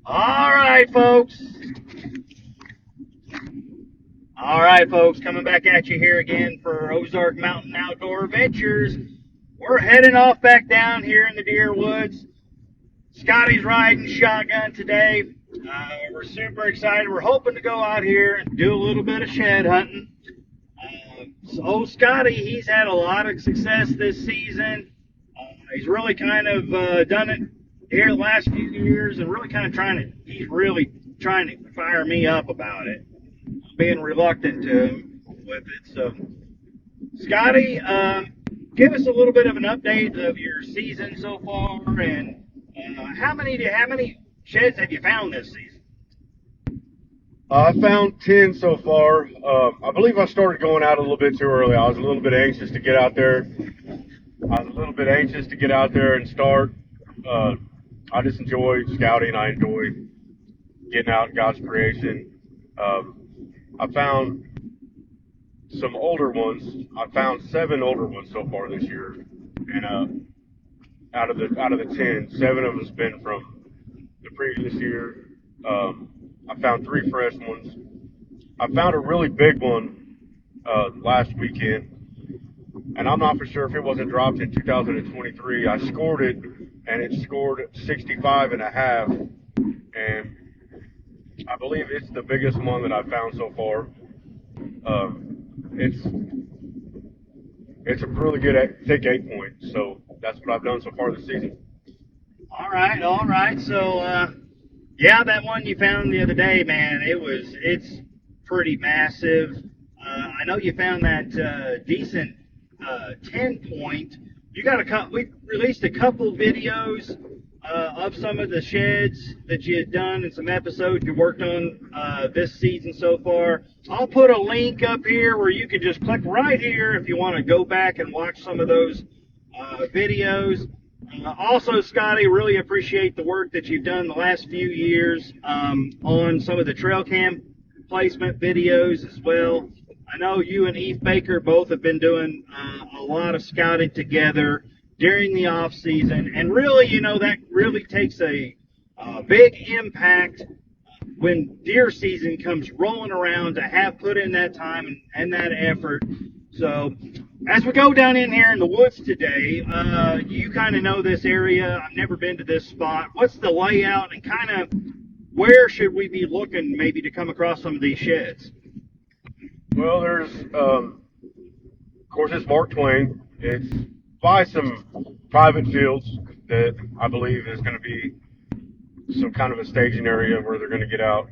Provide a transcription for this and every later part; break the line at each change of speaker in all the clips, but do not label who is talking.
All right, folks. All right, folks. Coming back at you here again for Ozark Mountain Outdoor Adventures. We're heading off back down here in the deer woods. Scotty's riding shotgun today. We're super excited. We're hoping to go out here and do a little bit of shed hunting. So Scotty, he's had a lot of success this season. He's really kind of done it here the last few years and really kind of he's really trying to fire me up about it. I'm being reluctant to with it. So, Scotty, give us a little bit of an update of your season so far and how many sheds have you found this season?
I found 10 so far. I believe I started going out a little bit too early. I was a little bit anxious to get out there. And start. I just enjoy scouting. I enjoy getting out in God's creation. I found some older ones. I found 7 older ones so far this year, and out of the 10, 7 of them's been from the previous year. I found 3 fresh ones. I found a really big one last weekend, and I'm not for sure if it wasn't dropped in 2023. I scored it, and it scored 65.5, and I believe it's the biggest one that I've found so far. It's a really good thick 8-point, so that's what I've done so far this season.
All right. So, yeah, that one you found the other day, man, it's pretty massive. I know you found that decent 10-point. We released a couple videos of some of the sheds that you had done and some episodes you worked on this season so far. I'll put a link up here where you can just click right here if you want to go back and watch some of those videos. Also, Scotty, really appreciate the work that you've done the last few years on some of the trail cam placement videos as well. I know you and Eve Baker both have been doing a lot of scouting together during the off season, and really, that really takes a big impact when deer season comes rolling around to have put in that time and that effort. So, as we go down in here in the woods today, you kind of know this area. I've never been to this spot. What's the layout and kind of where should we be looking maybe to come across some of these sheds?
Well, there's, of course, it's Mark Twain. It's by some private fields that I believe is going to be some kind of a staging area where they're going to get out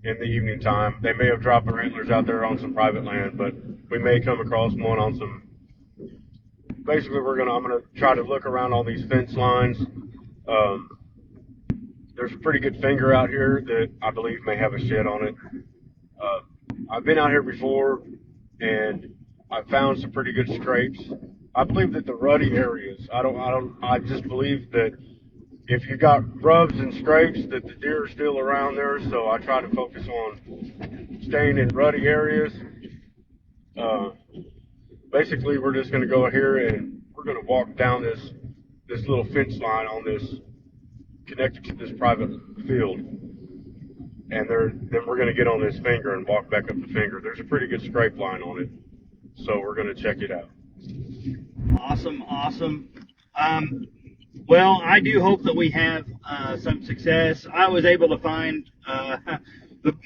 in the evening time. They may have dropped their antlers out there on some private land, but we may come across one on some. Basically, I'm going to try to look around all these fence lines. There's a pretty good finger out here that I believe may have a shed on it. I've been out here before, and I found some pretty good scrapes. I believe that the ruddy areas. I just believe that if you got rubs and scrapes, that the deer are still around there. So I try to focus on staying in ruddy areas. Basically, we're just going to go here and we're going to walk down this little fence line on this connected to this private field, and then we're going to get on this finger and walk back up the finger. There's a pretty good scrape line on it, so we're going to check it out.
Awesome. Well, I do hope that we have some success. I was able to find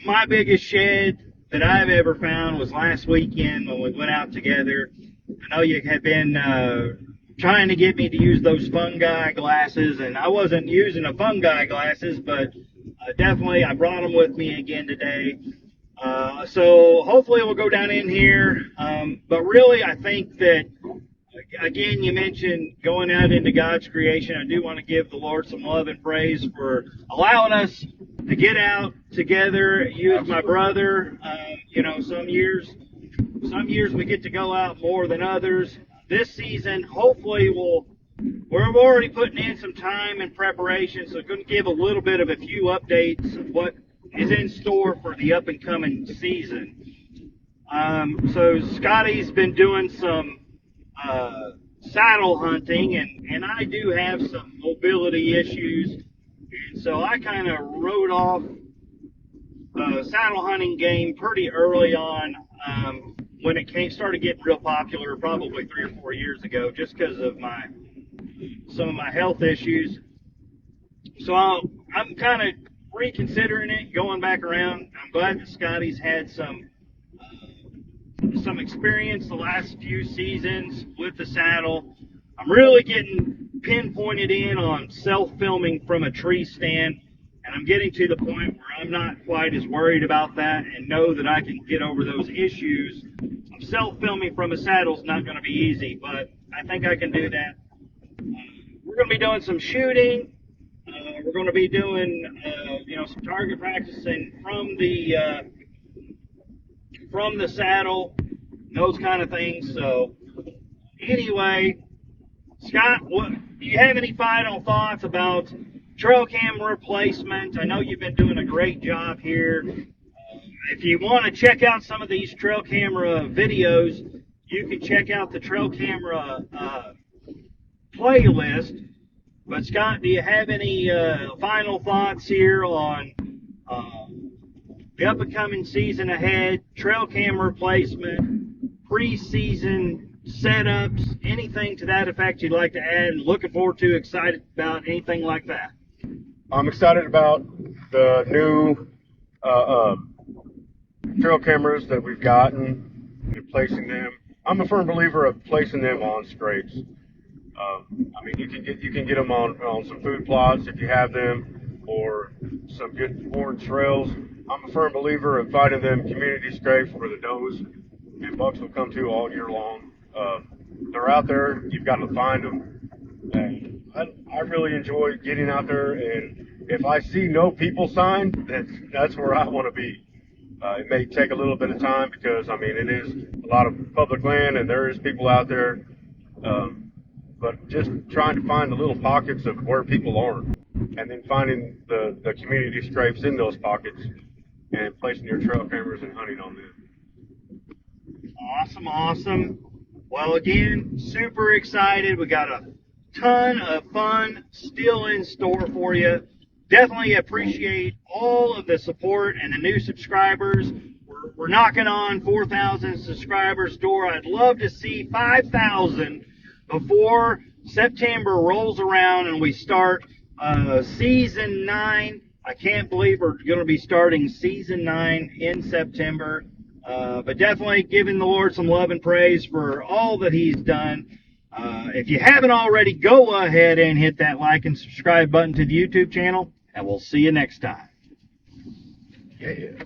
my biggest shed that I've ever found was last weekend when we went out together. I know you had been trying to get me to use those fungi glasses, and I wasn't using the fungi glasses, but definitely I brought them with me again today. So hopefully we'll go down in here. But really, I think that, again, you mentioned going out into God's creation. I do want to give the Lord some love and praise for allowing us to get out together. You as my brother, some years we get to go out more than others. This season, hopefully we're already putting in some time and preparation, so I'm going to give a little bit of a few updates of what is in store for the up and coming season. So Scotty's been doing some saddle hunting, and I do have some mobility issues And so I kind of wrote off the saddle hunting game pretty early on, when it started getting real popular, probably 3 or 4 years ago, just because of some of my health issues. So I'm kind of reconsidering it, going back around. I'm glad that Scotty's had some experience the last few seasons with the saddle. I'm really getting pinpointed in on self-filming from a tree stand, and I'm getting to the point where I'm not quite as worried about that and know that I can get over those issues. Self-filming from a saddle is not going to be easy, but I think I can do that. We're going to be doing some shooting. We're going to be doing, some target practicing from the saddle, those kind of things. So, anyway, Scott, do you have any final thoughts about trail camera replacement? I know you've been doing a great job here. If you want to check out some of these trail camera videos, you can check out the trail camera playlist. But Scott, do you have any final thoughts here on the up-and-coming season ahead, trail camera replacement, preseason setups, anything to that effect you'd like to add? Looking forward to, excited about anything like that?
I'm excited about the new trail cameras that we've gotten and placing them. I'm a firm believer of placing them on scrapes. I mean, you can get them on some food plots if you have them, or some good orange trails. I'm a firm believer of finding them community scrapes where the does and bucks will come to all year long. They're out there. You've got to find them. And I really enjoy getting out there, and if I see no people sign, that's where I want to be. It may take a little bit of time because, I mean, it is a lot of public land and there is people out there. But just trying to find the little pockets of where people aren't, and then finding the community scrapes in those pockets and placing your trail cameras and hunting on them.
Awesome. Well, again, super excited. We got a ton of fun still in store for you. Definitely appreciate all of the support and the new subscribers. We're knocking on 4,000 subscribers door. I'd love to see 5,000 before September rolls around and we start season 9. I can't believe we're going to be starting season 9 in September. But definitely giving the Lord some love and praise for all that He's done. If you haven't already, go ahead and hit that like and subscribe button to the YouTube channel, and we'll see you next time.
Yeah.